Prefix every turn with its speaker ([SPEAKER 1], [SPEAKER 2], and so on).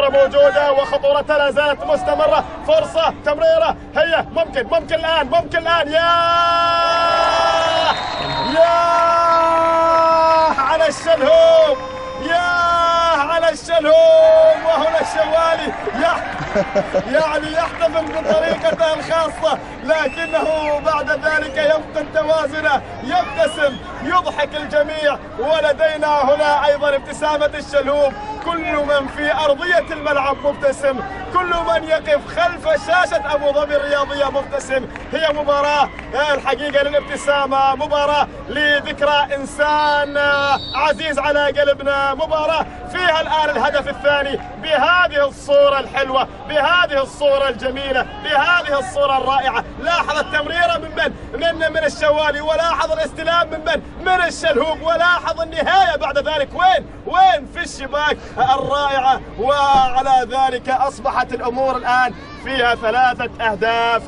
[SPEAKER 1] الخطورة موجودة وخطورة لا زالت مستمرة. فرصة تمريرة، هيا ممكن الآن يا على الشلهوب، وهنا الشوالي يعني يحتفل بطريقته الخاصة، لكنه بعد ذلك يفقد توازنه، يبتسم، يضحك الجميع. ولدينا هنا أيضا ابتسامة الشلهوب. كل من في أرضية الملعب مبتسم، كل من يقف خلف شاشة أبو ظبي الرياضية مبتسم. هي مباراة الحقيقة للابتسامة، مباراة لذكرى إنسان عزيز على قلبنا، مباراة فيها الآن الهدف الثاني بهذه الصورة الحلوة، بهذه الصورة الجميلة، بهذه الصورة الرائعة. لاحظ التمريرة من الشوالي، ولاحظ الاستلام من الشلهوب، ولاحظ النهاية بعد ذلك وين في الشباك الرائعة. وعلى ذلك أصبحت الأمور الآن فيها 3 أهداف